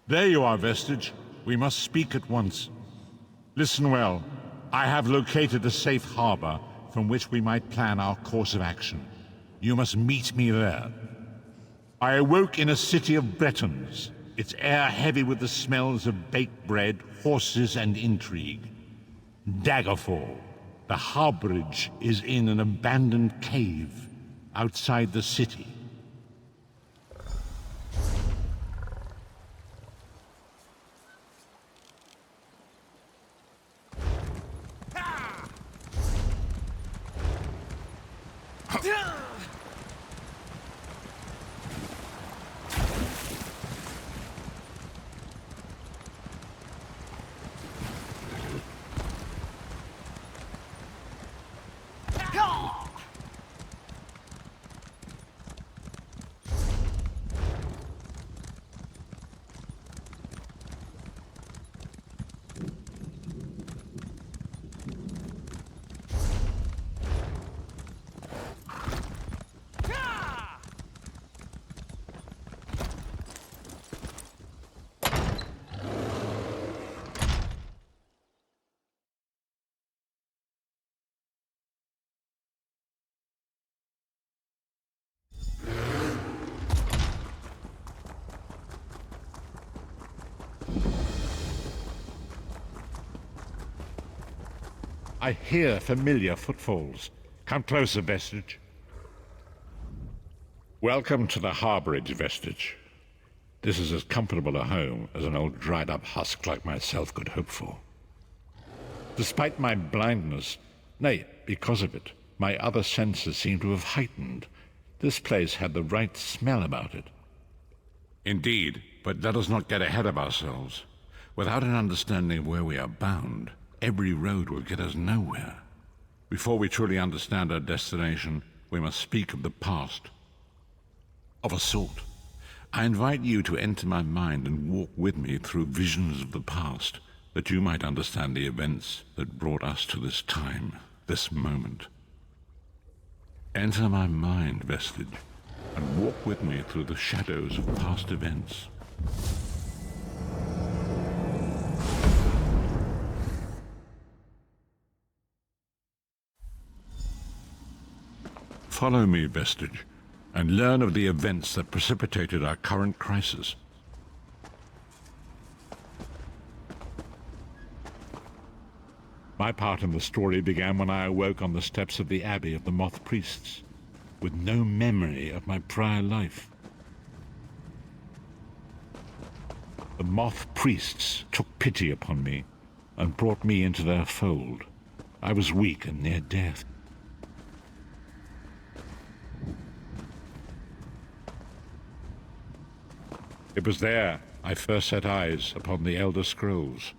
There you are, Vestige. We must speak at once. Listen well. I have located a safe harbor from which we might plan our course of action. You must meet me there. I awoke in a city of Bretons, its air heavy with the smells of baked bread, horses, and intrigue. Daggerfall. The Harbourage is in an abandoned cave outside the city. I hear familiar footfalls. Come closer, Vestige. Welcome to the Harbourage, Vestige. This is as comfortable a home as an old dried-up husk like myself could hope for. Despite my blindness, nay, because of it, my other senses seem to have heightened. This place had the right smell about it. Indeed, but let us not get ahead of ourselves. Without an understanding of where we are bound, every road will get us nowhere. Before we truly understand our destination, we must speak of the past. Of a sort. I invite you to enter my mind and walk with me through visions of the past, that you might understand the events that brought us to this time, this moment. Enter my mind, Vestige, and walk with me through the shadows of past events. Follow me, Vestige, and learn of the events that precipitated our current crisis. My part in the story began when I awoke on the steps of the Abbey of the Moth Priests, with no memory of my prior life. The Moth Priests took pity upon me and brought me into their fold. I was weak and near death. It was there I first set eyes upon the Elder Scrolls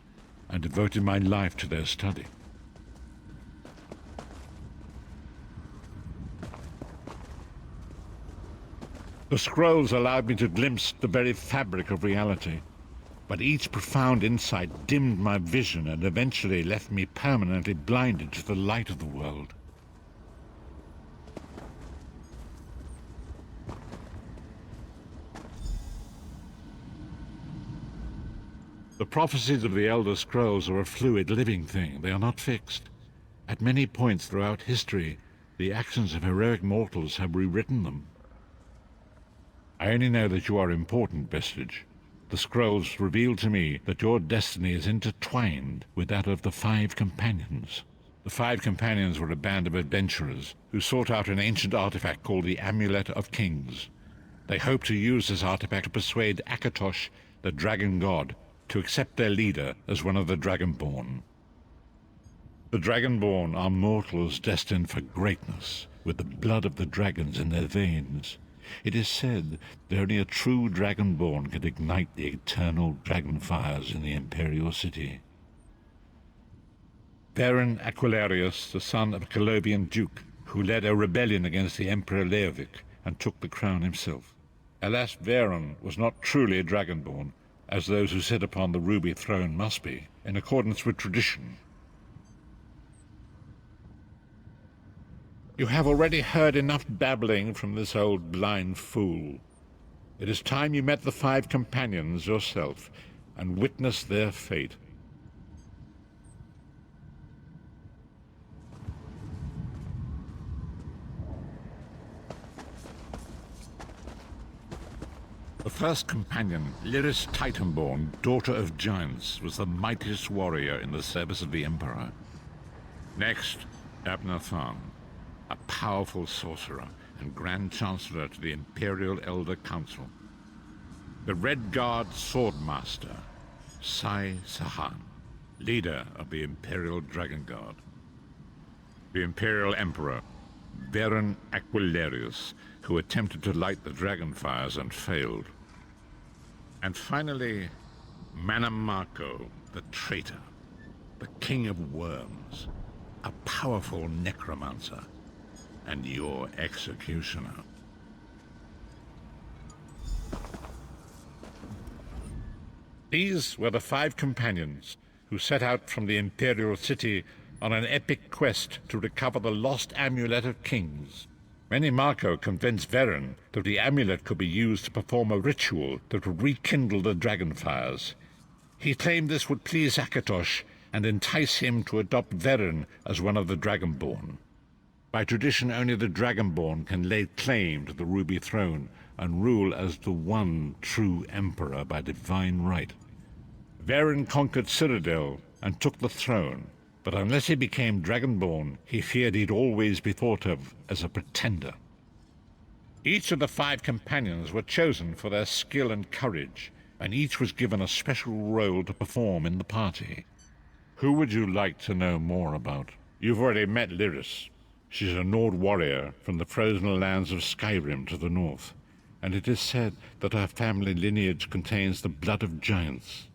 and devoted my life to their study. The scrolls allowed me to glimpse the very fabric of reality, but each profound insight dimmed my vision and eventually left me permanently blinded to the light of the world. The prophecies of the Elder Scrolls are a fluid, living thing. They are not fixed. At many points throughout history, the actions of heroic mortals have rewritten them. I only know that you are important, Vestige. The scrolls reveal to me that your destiny is intertwined with that of the Five Companions. The Five Companions were a band of adventurers who sought out an ancient artifact called the Amulet of Kings. They hoped to use this artifact to persuade Akatosh, the dragon god, to accept their leader as one of the Dragonborn. The Dragonborn are mortals destined for greatness, with the blood of the dragons in their veins. It is said that only a true Dragonborn could ignite the eternal dragon fires in the Imperial City. Baron Aquilarius, the son of a Colovian duke, who led a rebellion against the Emperor Leovic and took the crown himself. Alas, Veron was not truly a Dragonborn, as those who sit upon the ruby throne must be, in accordance with tradition. You have already heard enough babbling from this old blind fool. It is time you met the 5 companions yourself and witnessed their fate. The first companion, Lyris Titanborn, daughter of giants, was the mightiest warrior in the service of the Emperor. Next, Abner Tharn, a powerful sorcerer and Grand Chancellor to the Imperial Elder Council. The Red Guard Swordmaster, Sai Sahan, leader of the Imperial Dragon Guard. The Imperial Emperor, Varen Aquilarius, who attempted to light the dragon fires and failed. And finally, Manamako, the traitor, the king of worms, a powerful necromancer, and your executioner. These were the 5 companions who set out from the Imperial City on an epic quest to recover the lost Amulet of Kings. Manamako convinced Varen that the amulet could be used to perform a ritual that would rekindle the dragon fires. He claimed this would please Akatosh and entice him to adopt Varen as one of the Dragonborn. By tradition, only the Dragonborn can lay claim to the Ruby Throne and rule as the one true Emperor by divine right. Varen conquered Cyrodiil and took the throne, but unless he became Dragonborn, he feared he'd always be thought of as a pretender. Each of the 5 companions were chosen for their skill and courage, and each was given a special role to perform in the party. Who would you like to know more about? You've already met Lyris. She's a Nord warrior from the frozen lands of Skyrim to the north, and it is said that her family lineage contains the blood of giants.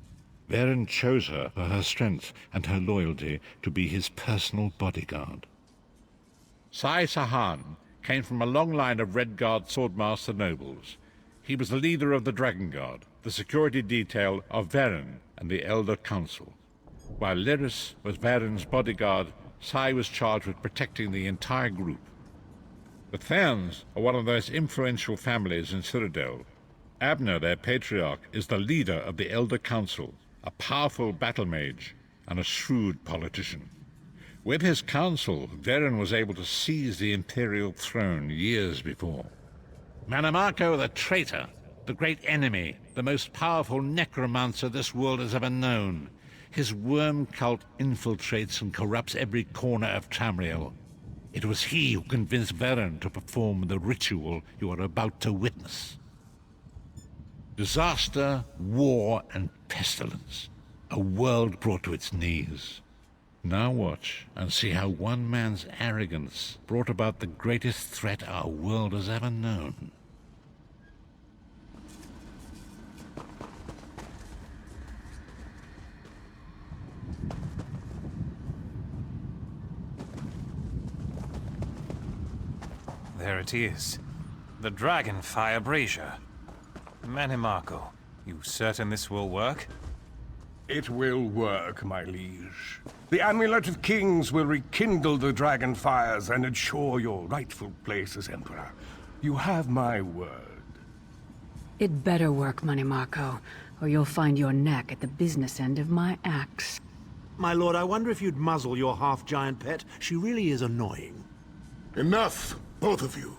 Varen chose her for her strength and her loyalty to be his personal bodyguard. Sai Sahan came from a long line of Red Guard swordmaster nobles. He was the leader of the Dragon Guard, the security detail of Varen and the Elder Council. While Lyris was Varen's bodyguard, Sai was charged with protecting the entire group. The Therns are one of the most influential families in Cyrodiil. Abner, their patriarch, is the leader of the Elder Council, a powerful battle mage and a shrewd politician. With his council, Varen was able to seize the Imperial throne years before. Manamako the traitor, the great enemy, the most powerful necromancer this world has ever known. His worm cult infiltrates and corrupts every corner of Tamriel. It was he who convinced Varen to perform the ritual you are about to witness. Disaster, war, and pestilence. A world brought to its knees. Now watch and see how one man's arrogance brought about the greatest threat our world has ever known. There it is. The Dragonfire Brazier. Manamako, you certain this will work? It will work, my liege. The Amulet of Kings will rekindle the dragon fires and ensure your rightful place as Emperor. You have my word. It better work, Manamako, or you'll find your neck at the business end of my axe. My lord, I wonder if you'd muzzle your half-giant pet. She really is annoying. Enough, both of you.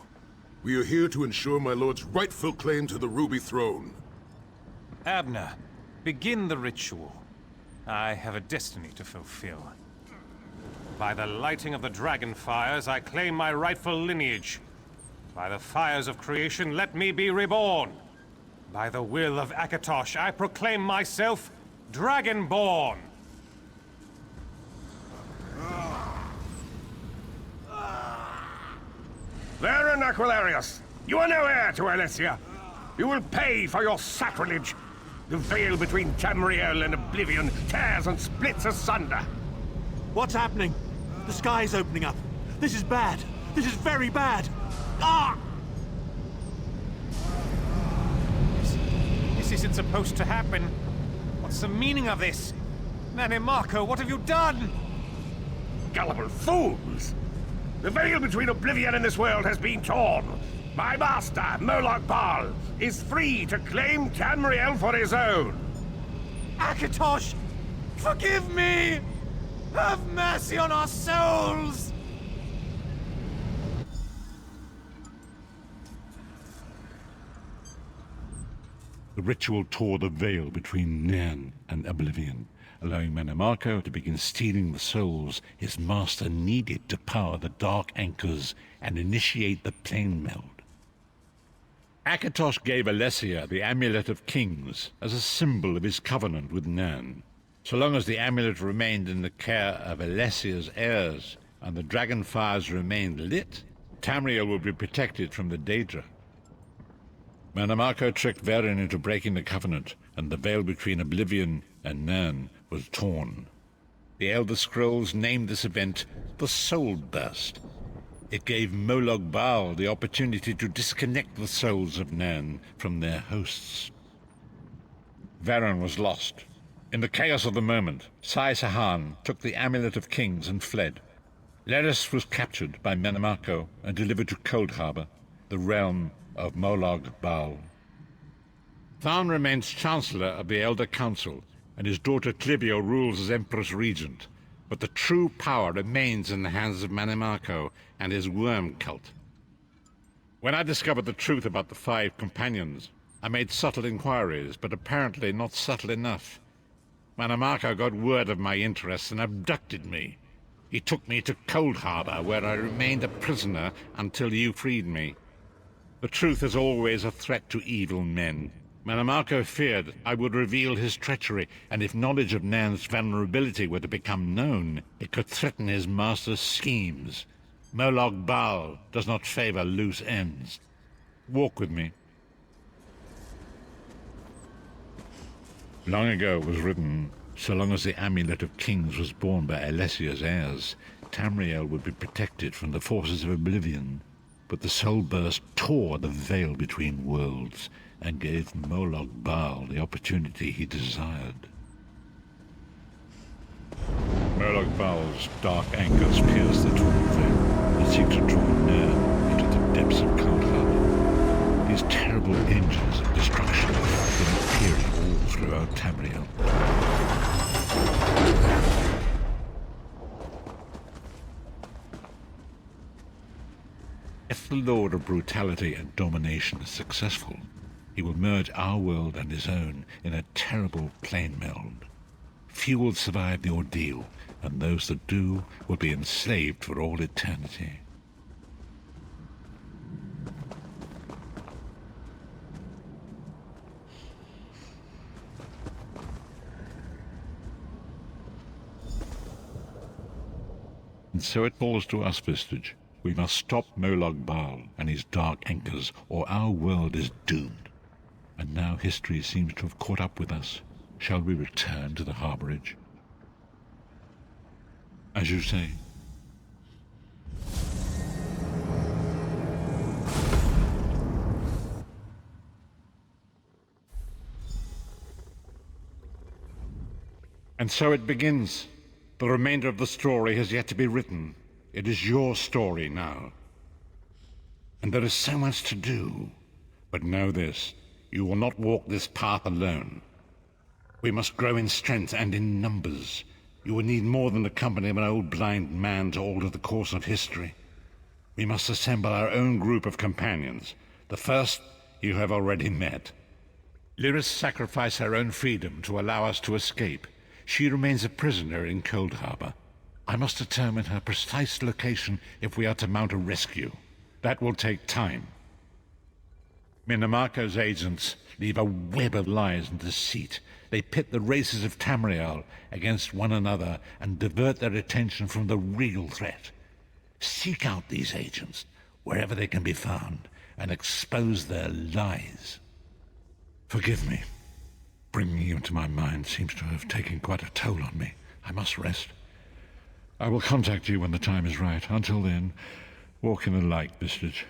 We are here to ensure my lord's rightful claim to the Ruby Throne. Abner, begin the ritual. I have a destiny to fulfill. By the lighting of the dragon fires, I claim my rightful lineage. By the fires of creation, let me be reborn. By the will of Akatosh, I proclaim myself Dragonborn. Varen Aquilarius, you are no heir to Alessia. You will pay for your sacrilege. The veil between Tamriel and Oblivion tears and splits asunder. What's happening? The sky's opening up. This is bad. This is very bad. Ah! This isn't supposed to happen. What's the meaning of this? Manamako, what have you done? Gullible fools! The veil between Oblivion and this world has been torn. My master, Molag Bala, is free to claim Tamriel for his own. Akatosh! Forgive me! Have mercy on our souls! The ritual tore the veil between Nairn and oblivion, allowing Mannimarco to begin stealing the souls his master needed to power the dark anchors and initiate the plane meld. Akatosh gave Alessia the Amulet of Kings as a symbol of his covenant with Nairn. So long as the amulet remained in the care of Alessia's heirs and the dragon fires remained lit, Tamriel would be protected from the Daedra. Mannimarco tricked Verin into breaking the covenant, and the veil between oblivion and Nairn was torn. The Elder Scrolls named this event the Soul Burst. It gave Molag Bala the opportunity to disconnect the souls of Nairn from their hosts. Verin was lost. In the chaos of the moment, Sai Sahan took the Amulet of Kings and fled. Leris was captured by Mannimarco and delivered to Coldharbour, the realm of Molag Bala. Tharn remains Chancellor of the Elder Council, and his daughter Clivio rules as Empress Regent, but the true power remains in the hands of Mannimarco and his worm cult. When I discovered the truth about the 5 companions, I made subtle inquiries, but apparently not subtle enough. Mannimarco got word of my interests and abducted me. He took me to Coldharbour, where I remained a prisoner until you freed me. The truth is always a threat to evil men. Mannimarco feared I would reveal his treachery, and if knowledge of Nairn's vulnerability were to become known, it could threaten his master's schemes. Molag Bala does not favor loose ends. Walk with me. Long ago it was written, so long as the Amulet of Kings was borne by Alessia's heirs, Tamriel would be protected from the forces of oblivion. But the Soul Burst tore the veil between worlds and gave Molag Bala the opportunity he desired. Molag Bala's dark anchors pierce the torn veil and seek to draw Nairn into the depths of Coldharbour. These terrible engines of destruction will appear all throughout Tamriel. If the Lord of Brutality and Domination is successful, he will merge our world and his own in a terrible plane meld. Few will survive the ordeal, and those that do will be enslaved for all eternity. And so it falls to us, Vestige. We must stop Molag Bala and his dark anchors, or our world is doomed. And now history seems to have caught up with us. Shall we return to the Harbourage? As you say. And so it begins. The remainder of the story has yet to be written. It is your story now. And there is so much to do. But know this, you will not walk this path alone. We must grow in strength and in numbers. You will need more than the company of an old blind man to alter the course of history. We must assemble our own group of companions. The first you have already met. Lyris sacrificed her own freedom to allow us to escape. She remains a prisoner in Coldharbour. I must determine her precise location if we are to mount a rescue. That will take time. Mannimarco's agents leave a web of lies and deceit. They pit the races of Tamriel against one another and divert their attention from the real threat. Seek out these agents wherever they can be found and expose their lies. Forgive me. Bringing you into my mind seems to have taken quite a toll on me. I must rest. I will contact you when the time is right. Until then, walk in the light, Vestige.